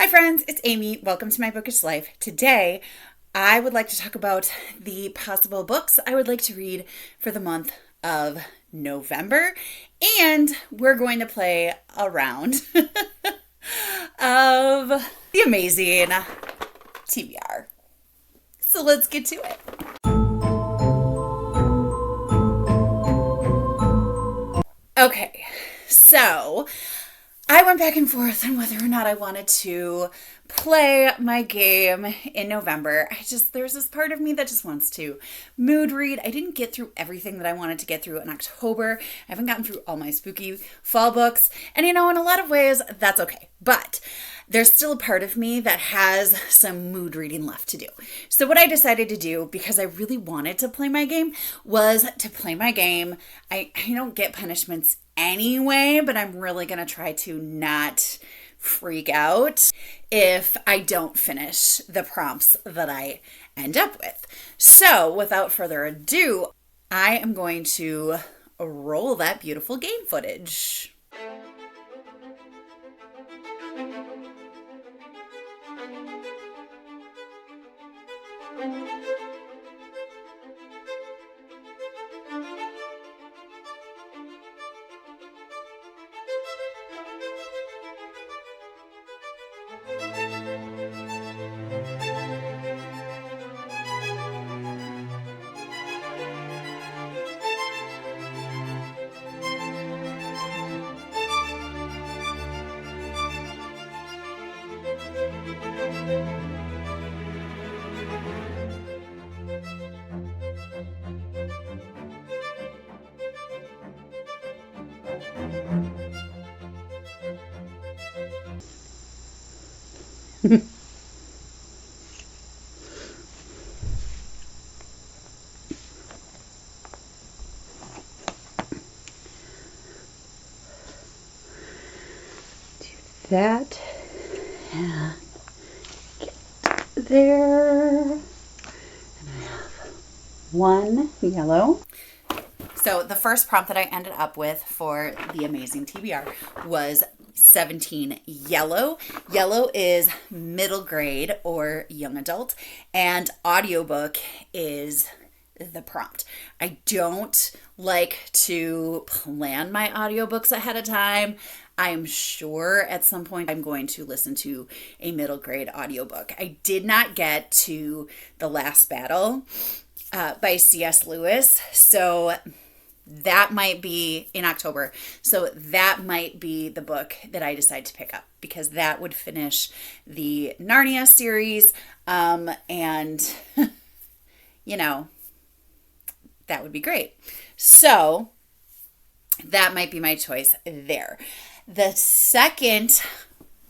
Hi friends, it's Amy. Welcome to my bookish life. Today, I would like to talk about the possible books I would like to read for the month of November, and we're going to play a round of the amazing TBR. So let's get to it. Okay, so I went back and forth on whether or not I wanted to play my game in November. There's this part of me that just wants to mood read. I didn't get through everything that I wanted to get through in October. I haven't gotten through all my spooky fall books. And in a lot of ways, that's okay. But there's still a part of me that has some mood reading left to do. So what I decided to do, because I really wanted to play my game, was to play my game. I don't get punishments anyway, but I'm really going to try to not freak out if I don't finish the prompts that I end up with. So without further ado, I am going to roll that beautiful game footage. That and get there, and I have one yellow. So the first prompt that I ended up with for the A-MAZE-ing TBR was 17 yellow. Yellow is middle grade or young adult, and audiobook is the prompt. I don't like to plan my audiobooks ahead of time. I'm sure at some point I'm going to listen to a middle grade audiobook. I did not get to The Last Battle by C.S. Lewis, so that might be in October. So that might be the book that I decide to pick up, because that would finish the Narnia series, and that would be great. So that might be my choice there. The second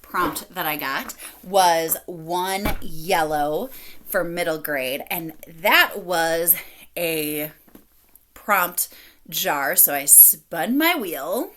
prompt that I got was one yellow for middle grade, and that was a prompt jar. So I spun my wheel.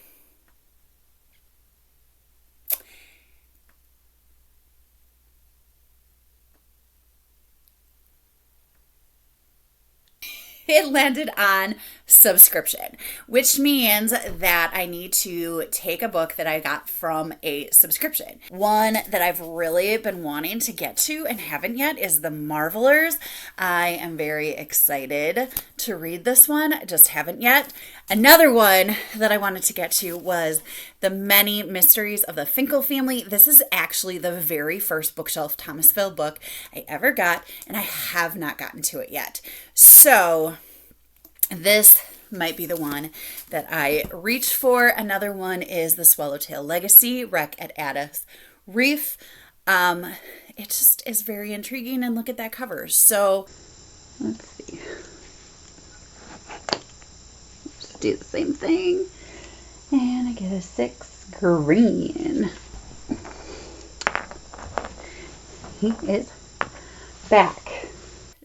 It landed on subscription, which means that I need to take a book that I got from a subscription. One that I've really been wanting to get to and haven't yet is The Marvelers. I am very excited to read this one, just haven't yet. Another one that I wanted to get to was The Many Mysteries of the Finkel Family. This is actually the very first Bookshelf Thomasville book I ever got, and I have not gotten to it yet. So this might be the one that I reach for. Another one is The Swallowtail Legacy, Wreck at Addis Reef. It just is very intriguing, and look at that cover. So let's see. Let's do the same thing. And I get a 6 green. He is back.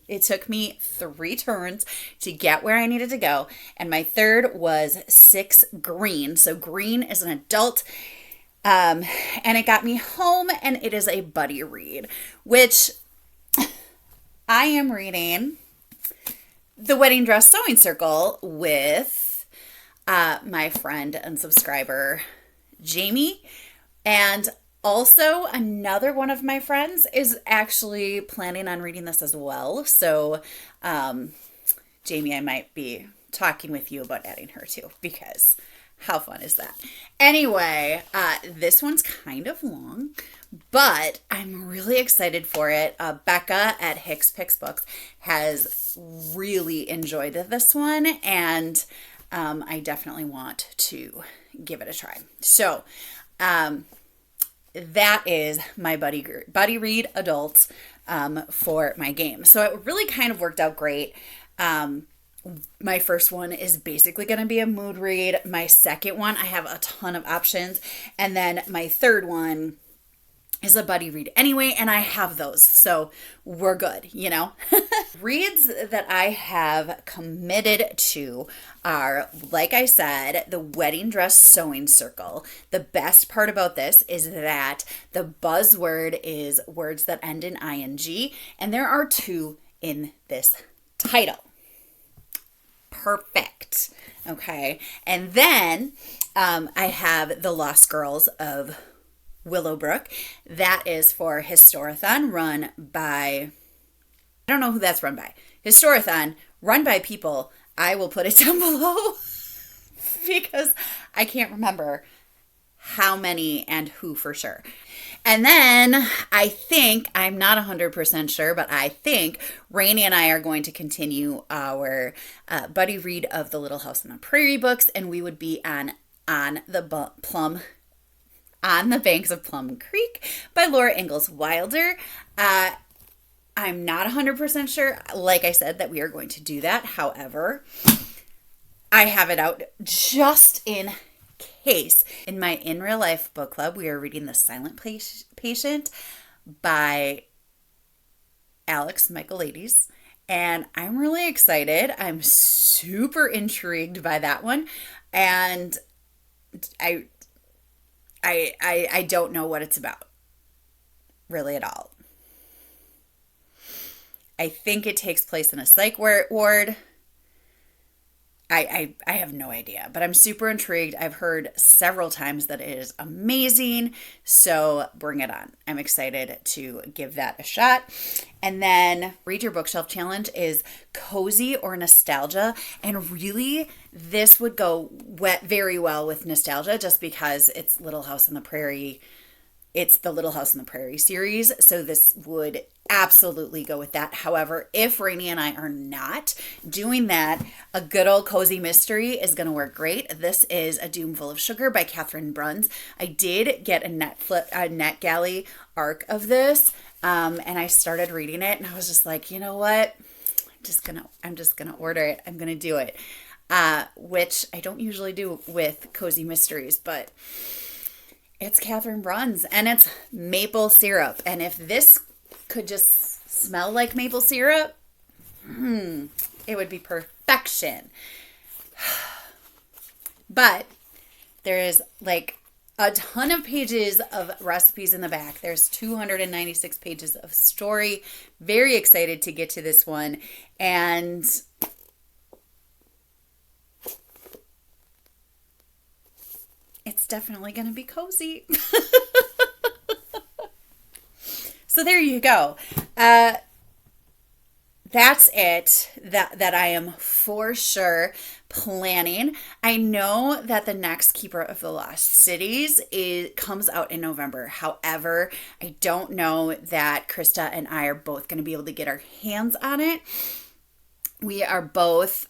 It took me 3 turns to get where I needed to go, and my third was 6 green. So green is an adult, and it got me home, and it is a buddy read, which I am reading The Wedding Dress Sewing Circle with my friend and subscriber, Jamie, and Also, another one of my friends is actually planning on reading this as well. So, Jamie, I might be talking with you about adding her too, because how fun is that? Anyway, this one's kind of long, but I'm really excited for it. Becca at Hicks Picks Books has really enjoyed this one, and I definitely want to give it a try. So, that is my buddy read adult for my game. So it really kind of worked out great. My first one is basically going to be a mood read. My second one, I have a ton of options. And then my third one is a buddy read anyway, and I have those. So we're good, you know? Reads that I have committed to are, like I said, the Wedding Dress Sewing Circle. The best part about this is that the buzzword is words that end in ing, and there are 2 in this title. Perfect. Okay. And then I have The Lost Girls of Willowbrook. That is for HIstorathon, run by, I don't know who that's run by. HIstorathon, run by people. I will put it down below because I can't remember how many and who for sure. And then I think, I'm not 100% sure, but I think Rainey and I are going to continue our buddy read of the Little House on the Prairie books, and we would be on the Banks of Plum Creek by Laura Ingalls Wilder. I'm not 100% sure, like I said, that we are going to do that. However, I have it out just in case. In my In Real Life book club, we are reading The Silent Patient by Alex Michaelides, and I'm really excited. I'm super intrigued by that one, and I don't know what it's about, really, at all. I think it takes place in a psych ward. I have no idea, but I'm super intrigued. I've heard several times that it is amazing, so bring it on. I'm excited to give that a shot. And then Read Your Bookshelf Challenge is cozy or nostalgia, and really this would go very well with nostalgia just because it's Little House on the Prairie. It's the Little House on the Prairie series, so this would absolutely go with that. However, if Rainey and I are not doing that, a good old cozy mystery is going to work great. This is A Doom Full of Sugar by Catherine Bruns. I did get a NetGalley arc of this, and I started reading it, and I was just like, you know what? I'm just gonna order it. I'm gonna do it, which I don't usually do with cozy mysteries, but it's Catherine Bruns, and it's maple syrup. And if this could just smell like maple syrup, it would be perfection. But there is like a ton of pages of recipes in the back. There's 296 pages of story. Very excited to get to this one. And it's definitely going to be cozy. So there you go. That's it that I am for sure planning. I know that the next Keeper of the Lost Cities comes out in November. However, I don't know that Krista and I are both going to be able to get our hands on it. We are both,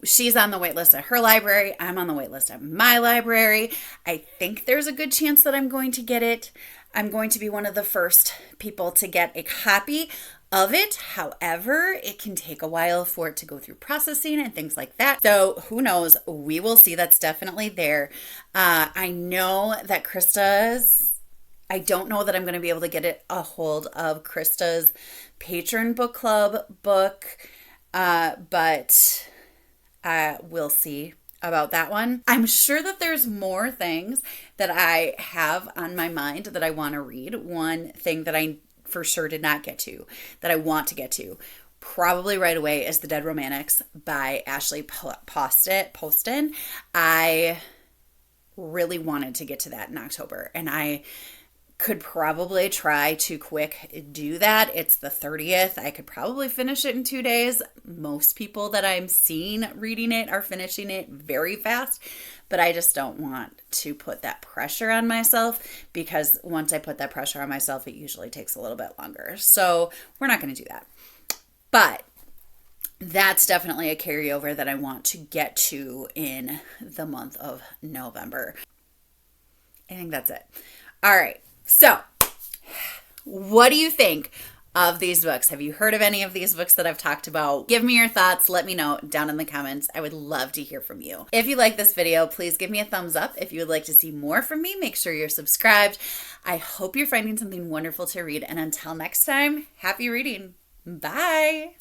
she's on the wait list at her library. I'm on the wait list at my library. I think there's a good chance that I'm going to get it. I'm going to be one of the first people to get a copy of it. However, it can take a while for it to go through processing and things like that. So who knows? We will see. That's definitely there. I know that I don't know that I'm going to be able to get a hold of Krista's Patron Book Club book, but we'll see about that one. I'm sure that there's more things that I have on my mind that I want to read. One thing that I for sure did not get to, that I want to get to, probably right away, is The Dead Romantics by Ashley Poston. I really wanted to get to that in October, and I could probably try to quick do that. It's the 30th. I could probably finish it in 2 days. Most people that I'm seeing reading it are finishing it very fast, but I just don't want to put that pressure on myself, because once I put that pressure on myself, it usually takes a little bit longer. So we're not going to do that. But that's definitely a carryover that I want to get to in the month of November. I think that's it. All right. So, what do you think of these books? Have you heard of any of these books that I've talked about? Give me your thoughts. Let me know down in the comments. I would love to hear from you. If you like this video, please give me a thumbs up. If you would like to see more from me, make sure you're subscribed. I hope you're finding something wonderful to read. And until next time, happy reading. Bye.